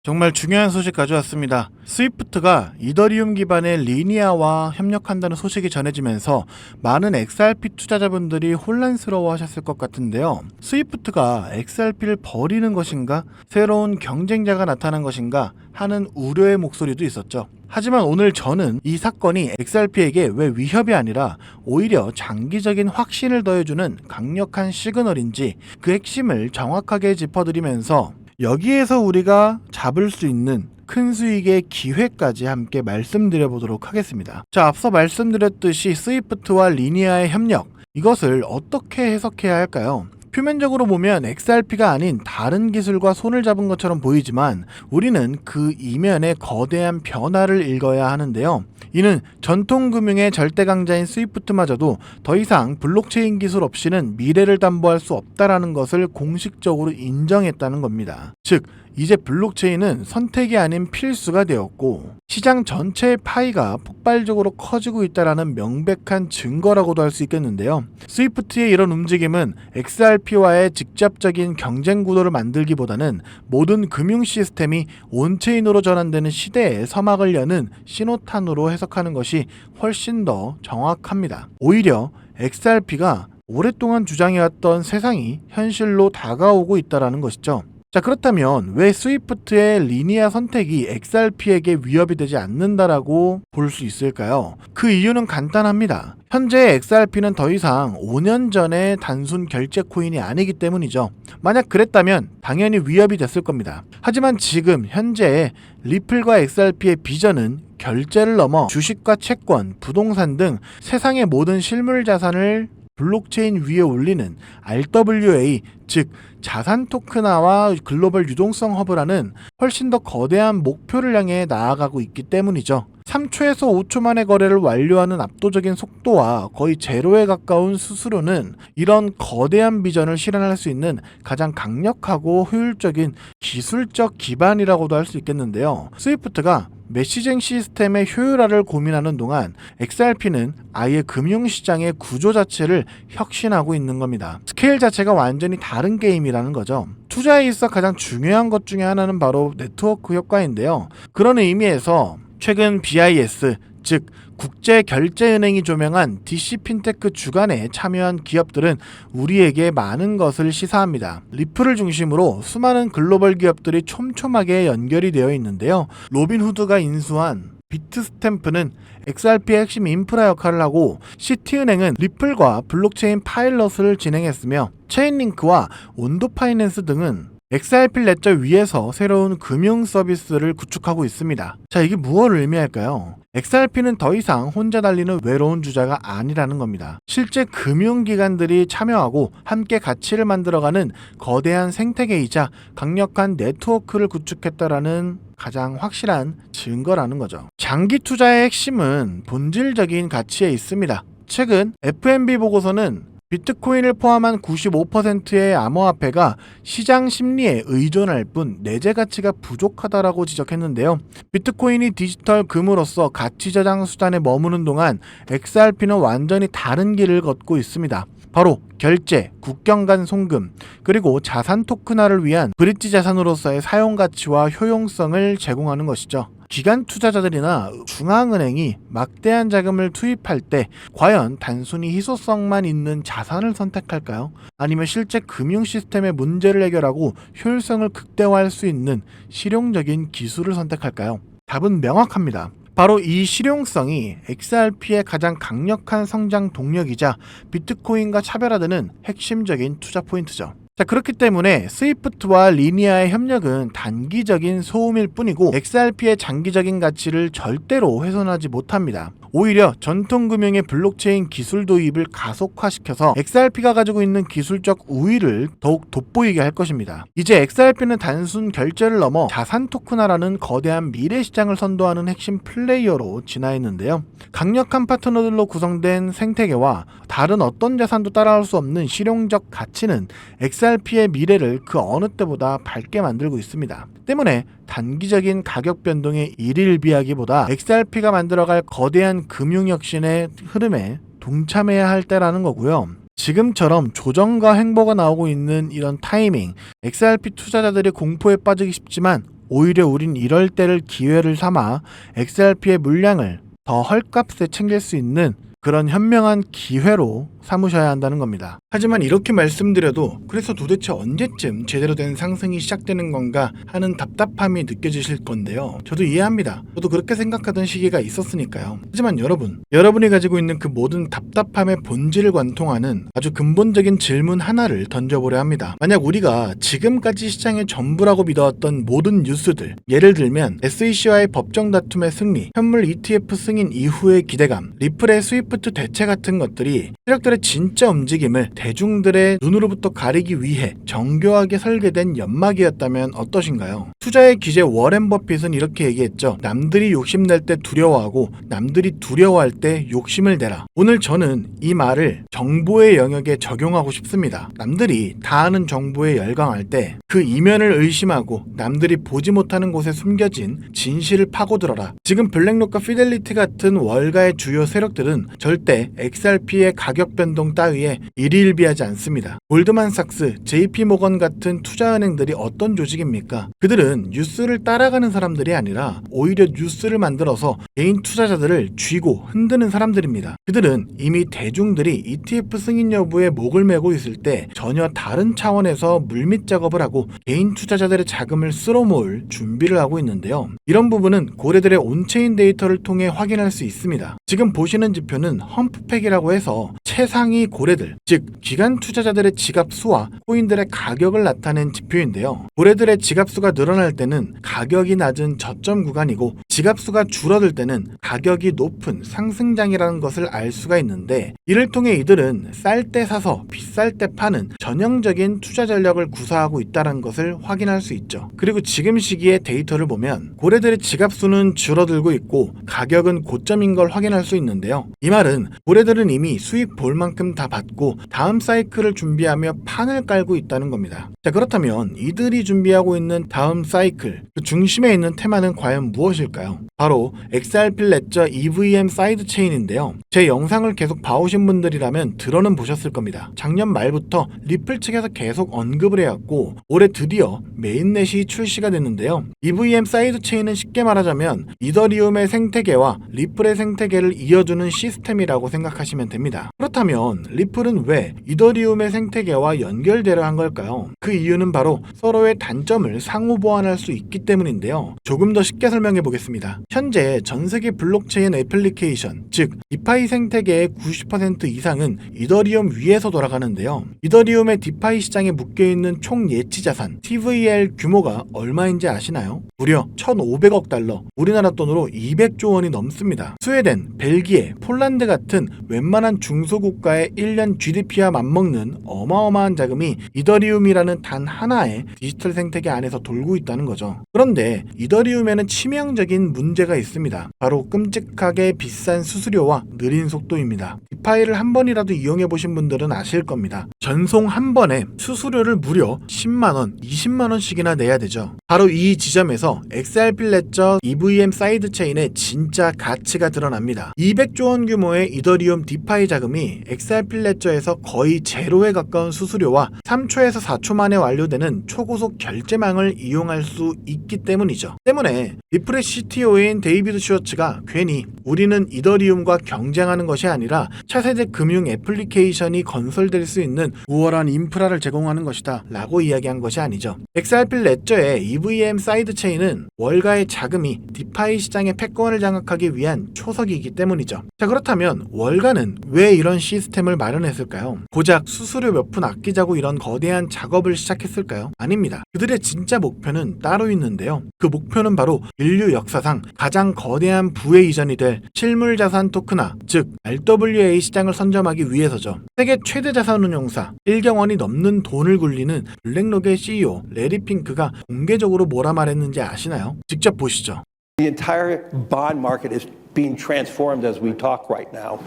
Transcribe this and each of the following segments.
정말 중요한 소식 가져왔습니다. 스위프트가 이더리움 기반의 리니아와 협력한다는 소식이 전해지면서 많은 XRP 투자자분들이 혼란스러워 하셨을 것 같은데요. 스위프트가 XRP를 버리는 것인가? 새로운 경쟁자가 나타난 것인가? 하는 우려의 목소리도 있었죠. 하지만 오늘 저는 이 사건이 XRP에게 왜 위협이 아니라 오히려 장기적인 확신을 더해주는 강력한 시그널인지 그 핵심을 정확하게 짚어드리면서 여기에서 우리가 잡을 수 있는 큰 수익의 기회까지 함께 말씀드려 보도록 하겠습니다. 자, 앞서 말씀드렸듯이 스위프트와 리니아의 협력, 이것을 어떻게 해석해야 할까요? 표면적으로 보면 XRP가 아닌 다른 기술과 손을 잡은 것처럼 보이지만 우리는 그 이면의 거대한 변화를 읽어야 하는데요. 이는 전통금융의 절대 강자인 스위프트마저도 더 이상 블록체인 기술 없이는 미래를 담보할 수 없다라는 것을 공식적으로 인정했다는 겁니다. 즉, 이제 블록체인은 선택이 아닌 필수가 되었고 시장 전체의 파이가 폭발적으로 커지고 있다는 명백한 증거라고도 할 수 있겠는데요. 스위프트의 이런 움직임은 XRP와의 직접적인 경쟁 구도를 만들기보다는 모든 금융 시스템이 온체인으로 전환되는 시대에 서막을 여는 신호탄으로 해석하는 것이 훨씬 더 정확합니다. 오히려 XRP가 오랫동안 주장해왔던 세상이 현실로 다가오고 있다는 것이죠. 자, 그렇다면 왜 스위프트의 리니아 선택이 XRP에게 위협이 되지 않는다라고 볼 수 있을까요? 그 이유는 간단합니다. 현재 XRP는 더 이상 5년 전의 단순 결제 코인이 아니기 때문이죠. 만약 그랬다면 당연히 위협이 됐을 겁니다. 하지만 지금 현재 리플과 XRP의 비전은 결제를 넘어 주식과 채권, 부동산 등 세상의 모든 실물 자산을 블록체인 위에 올리는 RWA, 즉 자산 토큰화와 글로벌 유동성 허브라는 훨씬 더 거대한 목표를 향해 나아가고 있기 때문이죠. 3초에서 5초 만에 거래를 완료하는 압도적인 속도와 거의 제로에 가까운 수수료는 이런 거대한 비전을 실현할 수 있는 가장 강력하고 효율적인 기술적 기반이라고도 할 수 있겠는데요. 스위프트가 메시징 시스템의 효율화를 고민하는 동안 XRP는 아예 금융시장의 구조 자체를 혁신하고 있는 겁니다. 스케일 자체가 완전히 다른 게임이라는 거죠. 투자에 있어 가장 중요한 것 중에 하나는 바로 네트워크 효과인데요. 그런 의미에서 최근 BIS, 즉 국제결제은행이 조명한 DC 핀테크 주간에 참여한 기업들은 우리에게 많은 것을 시사합니다. 리플을 중심으로 수많은 글로벌 기업들이 촘촘하게 연결이 되어 있는데요. 로빈후드가 인수한 비트스탬프는 XRP의 핵심 인프라 역할을 하고 시티은행은 리플과 블록체인 파일럿을 진행했으며 체인링크와 온도파이낸스 등은 XRP 레저 위에서 새로운 금융 서비스를 구축하고 있습니다. 자, 이게 무엇을 의미할까요? XRP는 더 이상 혼자 달리는 외로운 주자가 아니라는 겁니다. 실제 금융기관들이 참여하고 함께 가치를 만들어가는 거대한 생태계이자 강력한 네트워크를 구축했다라는 가장 확실한 증거라는 거죠. 장기 투자의 핵심은 본질적인 가치에 있습니다. 최근 FNB 보고서는 비트코인을 포함한 95%의 암호화폐가 시장 심리에 의존할 뿐 내재 가치가 부족하다라고 지적했는데요. 비트코인이 디지털 금으로서 가치 저장 수단에 머무는 동안 XRP는 완전히 다른 길을 걷고 있습니다. 바로 결제, 국경 간 송금, 그리고 자산 토큰화를 위한 브릿지 자산으로서의 사용 가치와 효용성을 제공하는 것이죠. 기관 투자자들이나 중앙은행이 막대한 자금을 투입할 때 과연 단순히 희소성만 있는 자산을 선택할까요? 아니면 실제 금융 시스템의 문제를 해결하고 효율성을 극대화할 수 있는 실용적인 기술을 선택할까요? 답은 명확합니다. 바로 이 실용성이 XRP의 가장 강력한 성장 동력이자 비트코인과 차별화되는 핵심적인 투자 포인트죠. 자, 그렇기 때문에 스위프트와 리니아의 협력은 단기적인 소음일 뿐이고 XRP의 장기적인 가치를 절대로 훼손하지 못합니다. 오히려 전통금융의 블록체인 기술 도입을 가속화시켜서 XRP가 가지고 있는 기술적 우위를 더욱 돋보이게 할 것입니다. 이제 XRP는 단순 결제를 넘어 자산 토큰화라는 거대한 미래 시장을 선도하는 핵심 플레이어로 진화했는데요. 강력한 파트너들로 구성된 생태계와 다른 어떤 자산도 따라올 수 없는 실용적 가치는 XRP의 미래를 그 어느 때보다 밝게 만들고 있습니다. 때문에 단기적인 가격 변동의 일일비하기보다 XRP가 만들어갈 거대한 금융혁신의 흐름에 동참해야 할 때라는 거고요. 지금처럼 조정과 행보가 나오고 있는 이런 타이밍, XRP 투자자들이 공포에 빠지기 쉽지만 오히려 우린 이럴 때를 기회를 삼아 XRP의 물량을 더 헐값에 챙길 수 있는 그런 현명한 기회로 삼으셔야 한다는 겁니다. 하지만 이렇게 말씀드려도 그래서 도대체 언제쯤 제대로 된 상승이 시작되는 건가 하는 답답함이 느껴지실 건데요. 저도 이해합니다. 저도 그렇게 생각하던 시기가 있었으니까요. 하지만 여러분이 가지고 있는 그 모든 답답함의 본질을 관통하는 아주 근본적인 질문 하나를 던져보려 합니다. 만약 우리가 지금까지 시장의 전부라고 믿어왔던 모든 뉴스들, 예를 들면 SEC와의 법정 다툼의 승리, 현물 ETF 승인 이후의 기대감, 리플의 스위프트 대체 같은 것들이 세력들의 진짜 움직임을 대중들의 눈으로부터 가리기 위해 정교하게 설계된 연막이었다면 어떠신가요? 투자의 기재 워렌 버핏은 이렇게 얘기했죠. 남들이 욕심낼 때 두려워하고 남들이 두려워할 때 욕심을 내라. 오늘 저는 이 말을 정보의 영역에 적용하고 싶습니다. 남들이 다 아는 정보에 열광할 때 그 이면을 의심하고 남들이 보지 못하는 곳에 숨겨진 진실을 파고들어라. 지금 블랙록과 피델리티 같은 월가의 주요 세력들은 절대 XRP의 가격 변동 따위에 일희일비하지 않습니다. 골드만삭스, JP모건 같은 투자은행들이 어떤 조직입니까? 그들은 뉴스를 따라가는 사람들이 아니라 오히려 뉴스를 만들어서 개인 투자자들을 쥐고 흔드는 사람들입니다. 그들은 이미 대중들이 ETF 승인 여부에 목을 메고 있을 때 전혀 다른 차원에서 물밑 작업을 하고 개인 투자자들의 자금을 쓸어모을 준비를 하고 있는데요. 이런 부분은 고래들의 온체인 데이터를 통해 확인할 수 있습니다. 지금 보시는 지표는 험프팩이라고 해서 최상위 고래들, 즉 기관 투자자들의 지갑 수와 코인들의 가격을 나타낸 지표인데요. 고래들의 지갑 수가 늘어날 때는 가격이 낮은 저점 구간이고 지갑 수가 줄어들 때는 가격이 높은 상승장이라는 것을 알 수가 있는데, 이를 통해 이들은 쌀 때 사서 비쌀 때 파는 전형적인 투자 전략을 구사하고 있다는 것을 확인할 수 있죠. 그리고 지금 시기의 데이터를 보면 고래들의 지갑 수는 줄어들고 있고 가격은 고점인 걸 확인할 수 있는데요. 이 말은 고래들은 이미 수익 볼 만큼 다 받고 다음 사이클을 준비하며 판을 깔고 있다는 겁니다. 자, 그렇다면 이들이 준비하고 있는 다음 사이클, 그 중심에 있는 테마는 과연 무엇일까요? 바로 XRP 레저 EVM 사이드 체인인데요. 제 영상을 계속 봐오신 분들이라면 들어는 보셨을 겁니다. 작년 말부터 리플 측에서 계속 언급을 해왔고 올해 드디어 메인넷이 출시가 됐는데요. EVM 사이드 체인은 쉽게 말하자면 이더리움의 생태계와 리플의 생태계를 이어주는 시스템이라고 생각하시면 됩니다. 그렇다면 리플은 왜 이더리움의 생태계와 연결되려 한 걸까요? 그 이유는 바로 서로의 단점을 상호 보완할 수 있기 때문인데요. 조금 더 쉽게 설명해 보겠습니다. 현재 전 세계 블록체인 애플리케이션, 즉 디파이 생태계의 90% 이상은 이더리움 위에서 돌아가는데요. 이더리움의 디파이 시장에 묶여있는 총 예치 자산 TVL 규모가 얼마인지 아시나요? 무려 1,500억 달러, 우리나라 돈으로 200조 원이 넘습니다. 스웨덴, 벨기에, 폴란드 같은 웬만한 중소국가의 1년 GDP와 맞먹는 어마어마한 자금이 이더리움이라는 단 하나의 디지털 생태계 안에서 돌고 있다는 거죠. 그런데 이더리움에는 치명적인 문제가 있습니다. 바로 끔찍하게 비싼 수수료와 느린 속도입니다. 디파이를 한 번이라도 이용해 보신 분들은 아실 겁니다. 전송 한 번에 수수료를 무려 10만원, 20만원씩이나 내야 되죠. 바로 이 지점에서 XRP 레저 EVM 사이드 체인의 진짜 가치가 드러납니다. 200조 원 규모의 이더리움 디파이 자금이 XRP 레저에서 거의 제로에 가까운 수수료와 3초에서 4초 만에 완료되는 초고속 결제망을 이용할 수 있기 때문이죠. 때문에 리플의 CTO인 데이비드 슈워츠가 괜히 우리는 이더리움과 경쟁하는 것이 아니라 차세대 금융 애플리케이션이 건설될 수 있는 우월한 인프라를 제공하는 것이다 라고 이야기한 것이 아니죠. XRP 레저의 EVM 사이드 체인은 월가의 자금이 디파이 시장의 패권을 장악하기 위한 초석이기 때문이죠. 자, 그렇다면 월가는 왜 이런 시스템을 마련했을까요? 고작 수수료 몇 푼 아끼자고 이런 거대한 작업을 시작했을까요? 아닙니다. 그들의 진짜 목표는 따로 있는데요. 그 목표는 바로 인류 역사상 가장 거대한 부의 이전이 될 실물자산 토큰화, 즉 RWA 시장을 선점하기 위해서죠. 세계 최대 자산운용사 1경 원이 넘는 돈을 굴리는 블랙록의 CEO 레리 핑크가 공개적으로 뭐라 말했는지 아시나요? 직접 보시죠. The entire bond market is being transformed as we talk right now.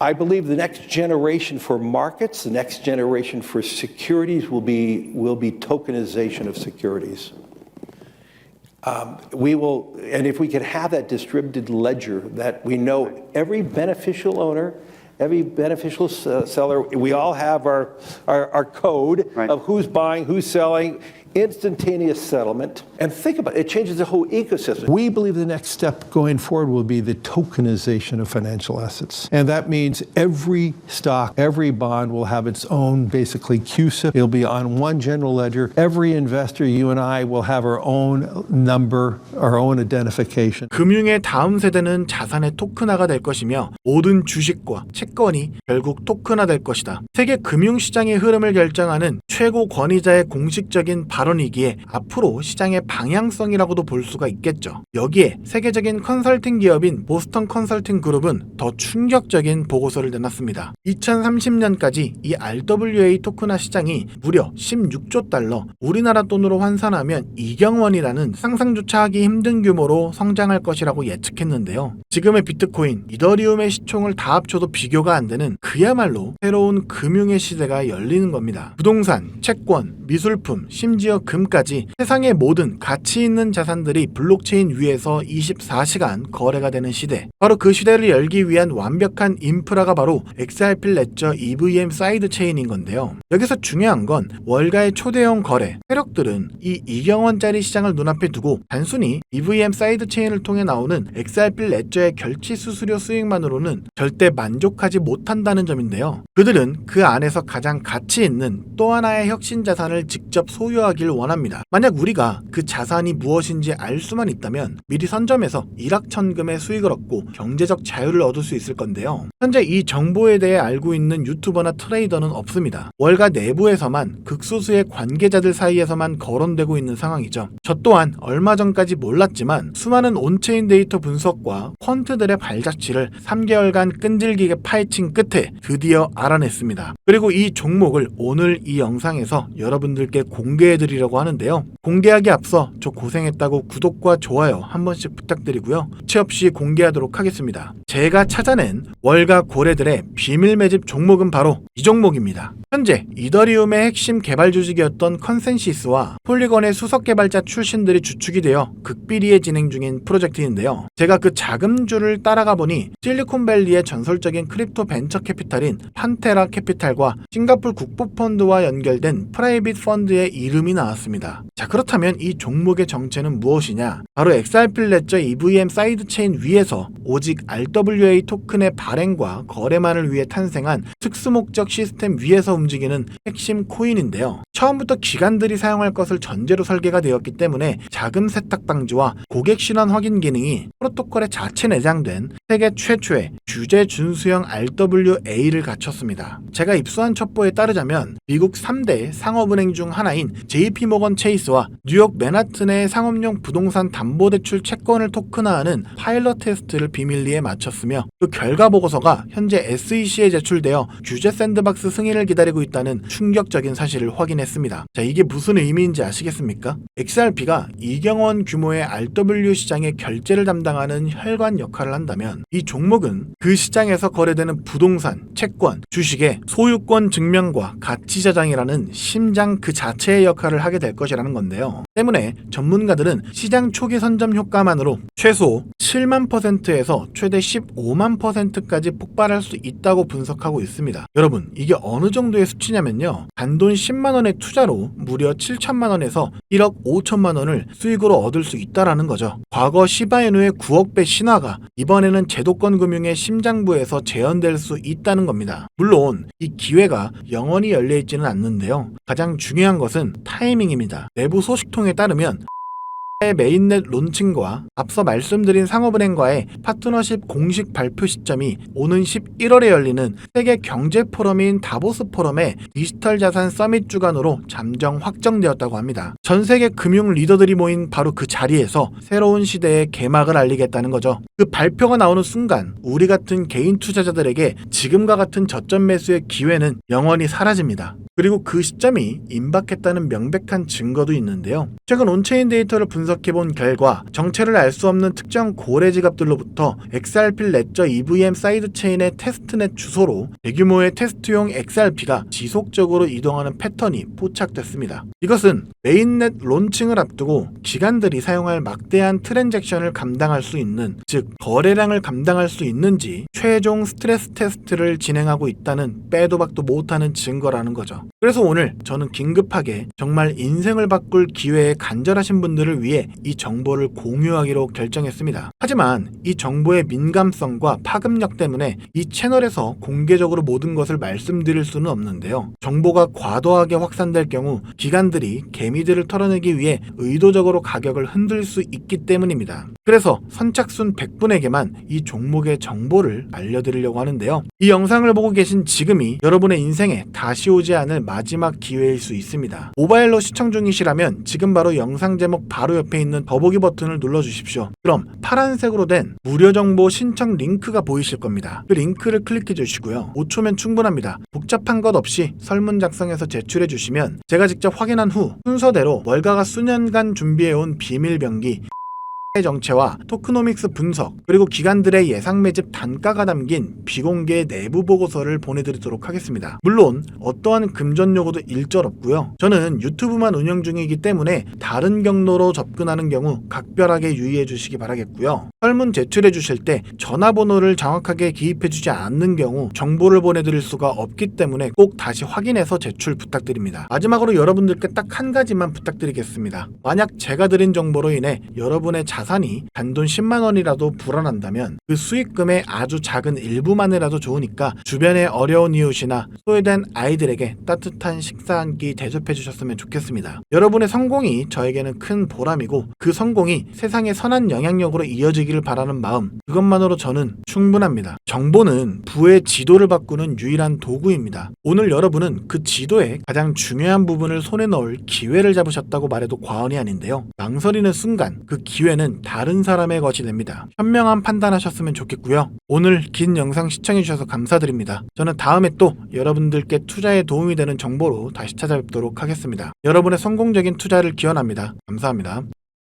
I believe the next generation for markets, the next generation for securities will be tokenization of securities. We will, and if we could have that distributed ledger that we know every beneficial owner, every beneficial seller, we all have our code of who's buying, who's selling. instantaneous settlement. And think about it, it changes the whole ecosystem. We believe the next step going forward will be the tokenization of financial assets. And that means every stock, every bond will have its own, basically, CUSIP. It'll be on one general ledger. Every investor, you and I, will have our own number, our own identification. 금융의 다음 세대는 자산의 토큰화가 될 것이며 모든 주식과 채권이 결국 토큰화될 것이다. 세계 금융시장의 흐름을 결정하는 최고 권위자의 공식적인 발언이기에 앞으로 시장의 방향성이라고도 볼 수가 있겠죠. 여기에 세계적인 컨설팅 기업인 보스턴 컨설팅 그룹은 더 충격적인 보고서를 내놨습니다. 2030년까지 이 RWA 토큰화 시장이 무려 16조 달러, 우리나라 돈으로 환산하면 2경 원이라는 상상조차 하기 힘든 규모로 성장할 것이라고 예측했는데요. 지금의 비트코인, 이더리움의 시총을 다 합쳐도 비교가 안 되는 그야말로 새로운 금융의 시대가 열리는 겁니다. 부동산, 채권, 미술품, 심지어 금까지 세상의 모든 가치 있는 자산들이 블록체인 위에서 24시간 거래가 되는 시대. 바로 그 시대를 열기 위한 완벽한 인프라가 바로 XRP 레저 EVM 사이드 체인인 건데요. 여기서 중요한 건 월가의 초대형 거래, 세력들은 이 2경원짜리 시장을 눈앞에 두고 단순히 EVM 사이드 체인을 통해 나오는 XRP 레저의 결제 수수료 수익만으로는 절대 만족하지 못한다는 점인데요. 그들은 그 안에서 가장 가치 있는 또 하나의 혁신 자산을 직접 소유하길 원합니다. 만약 우리가 그 자산이 무엇인지 알 수만 있다면 미리 선점해서 일확천금의 수익을 얻고 경제적 자유를 얻을 수 있을 건데요. 현재 이 정보에 대해 알고 있는 유튜버나 트레이더는 없습니다. 월가 내부에서만 극소수의 관계자들 사이에서만 거론되고 있는 상황이죠. 저 또한 얼마 전까지 몰랐지만 수많은 온체인 데이터 분석과 퀀트들의 발자취를 3개월간 끈질기게 파헤친 끝에 드디어 알아냈습니다. 그리고 이 종목을 오늘 이 영상에서 여러분들께 공개해드리려고 하는데요. 공개하기 앞서 저 고생했다고 구독과 좋아요 한 번씩 부탁드리고요. 부채 없이 공개하도록 하겠습니다. 제가 찾아낸 월가 고래들의 비밀 매집 종목은 바로 이 종목입니다. 현재 이더리움의 핵심 개발 조직이었던 컨센시스와 폴리건의 수석 개발자 출신들이 주축이 되어 극비리에 진행 중인 프로젝트인데요. 제가 그 자금줄을 따라가 보니 실리콘밸리의 전설적인 크립토 벤처 캐피탈인 판테라 캐피탈과 싱가폴 국부펀드와 연결된 프라이빗 펀드의 이름이 나왔습니다. 자, 그렇다면 이 종목의 정체는 무엇이냐? 바로 XRP 레저 EVM 사이드 체인 위에서 오직 RWA 토큰의 발행과 거래만을 위해 탄생한 특수목적 시스템 위에서 움직이는 핵심 코인인데요. 처음부터 기관들이 사용할 것을 전제로 설계가 되었기 때문에 자금 세탁 방지와 고객 신원 확인 기능이 프로토콜에 자체 내장된 세계 최초의 규제 준수형 RWA를 갖췄습니다. 제가 입수한 첩보에 따르자면 미국 3대 상업은행 중 하나인 JP모건 체이스와 뉴욕 맨하튼의 상업용 부동산 담보대출 채권을 토큰화하는 파일럿 테스트를 비밀리에 마쳤으며 그 결과 보고서가 현재 SEC에 제출되어 규제 샌드박스 승인을 기다리고 있다는 충격적인 사실을 확인했습니다. 자, 이게 무슨 의미인지 아시겠습니까? XRP가 2경원 규모의 RW 시장의 결제를 담당하는 혈관 역할을 한다면 이 종목은 그 시장에서 거래되는 부동산, 채권, 주식의 소유권 증명과 가치 저장이라는 심장 그 자체의 역할을 하게 될 것이라는 건데요. 때문에 전문가들은 시장 초기 선점 효과만으로 최소 7만 %에서 최대 15만 %까지 폭발할 수 있다고 분석하고 있습니다. 여러분, 이게 어느 정도의 수치냐면요. 단돈 10만 원의 투자로 무려 7천만 원에서 1억 5천만 원을 수익으로 얻을 수 있다라는 거죠. 과거 시바이누의 9억 배 신화가 이번에는 제도권 금융의 심장부에서 재현될 수 있다는 겁니다. 물론 이 기회가 영원히 열려있지는 않는데요. 가장 중요한 것은 타이밍입니다. 내부 소식통에 따르면 메인넷 론칭과 앞서 말씀드린 상업은행과의 파트너십 공식 발표 시점이 오는 11월에 열리는 세계 경제 포럼인 다보스 포럼의 디지털 자산 서밋 주간으로 잠정 확정되었다고 합니다. 전 세계 금융 리더들이 모인 바로 그 자리에서 새로운 시대의 개막을 알리겠다는 거죠. 그 발표가 나오는 순간 우리 같은 개인 투자자들에게 지금과 같은 저점 매수의 기회는 영원히 사라집니다. 그리고 그 시점이 임박했다는 명백한 증거도 있는데요. 최근 온체인 데이터를 분석해본 결과 정체를 알 수 없는 특정 고래 지갑들로부터 XRP 레저 EVM 사이드 체인의 테스트넷 주소로 대규모의 테스트용 XRP가 지속적으로 이동하는 패턴이 포착됐습니다. 이것은 메인넷 론칭을 앞두고 기관들이 사용할 막대한 트랜잭션을 감당할 수 있는, 즉 거래량을 감당할 수 있는지 최종 스트레스 테스트를 진행하고 있다는 빼도 박도 못하는 증거라는 거죠. 그래서 오늘 저는 긴급하게 정말 인생을 바꿀 기회에 간절하신 분들을 위해 이 정보를 공유하기로 결정했습니다. 하지만 이 정보의 민감성과 파급력 때문에 이 채널에서 공개적으로 모든 것을 말씀드릴 수는 없는데요. 정보가 과도하게 확산될 경우 기관들이 개미들을 털어내기 위해 의도적으로 가격을 흔들 수 있기 때문입니다. 그래서 선착순 100분에게만 이 종목의 정보를 알려드리려고 하는데요. 이 영상을 보고 계신 지금이 여러분의 인생에 다시 오지 않을 마지막 기회일 수 있습니다. 모바일로 시청 중이시라면 지금 바로 영상 제목 바로 옆에 있는 더보기 버튼을 눌러주십시오. 그럼 파란색으로 된 무료 정보 신청 링크가 보이실 겁니다. 그 링크를 클릭해 주시고요. 5초면 충분합니다. 복잡한 것 없이 설문 작성해서 제출해 주시면 제가 직접 확인한 후 순서대로 월가가 수년간 준비해온 비밀병기 정체와 토크노믹스 분석 그리고 기관들의 예상 매집 단가가 담긴 비공개 내부 보고서를 보내드리도록 하겠습니다. 물론 어떠한 금전 요구도 일절 없고요. 저는 유튜브만 운영 중이기 때문에 다른 경로로 접근하는 경우 각별하게 유의해 주시기 바라겠고요. 설문 제출해 주실 때 전화번호를 정확하게 기입해 주지 않는 경우 정보를 보내드릴 수가 없기 때문에 꼭 다시 확인해서 제출 부탁드립니다. 마지막으로 여러분들께 딱 한 가지만 부탁드리겠습니다. 만약 제가 드린 정보로 인해 여러분의 자산이 단돈 10만 원이라도 불어난다면 그 수익금의 아주 작은 일부만이라도 좋으니까 주변의 어려운 이웃이나 소외된 아이들에게 따뜻한 식사 한 끼 대접해 주셨으면 좋겠습니다. 여러분의 성공이 저에게는 큰 보람이고 그 성공이 세상에 선한 영향력으로 이어지기를 바라는 마음 그것만으로 저는 충분합니다. 정보는 부의 지도를 바꾸는 유일한 도구입니다. 오늘 여러분은 그 지도의 가장 중요한 부분을 손에 넣을 기회를 잡으셨다고 말해도 과언이 아닌데요. 망설이는 순간 그 기회는 다른 사람의 것이 됩니다. 현명한 판단하셨으면 좋겠고요. 오늘 긴 영상 시청해주셔서 감사드립니다. 저는 다음에 또 여러분들께 투자에 도움이 되는 정보로 다시 찾아뵙도록 하겠습니다. 여러분의 성공적인 투자를 기원합니다. 감사합니다.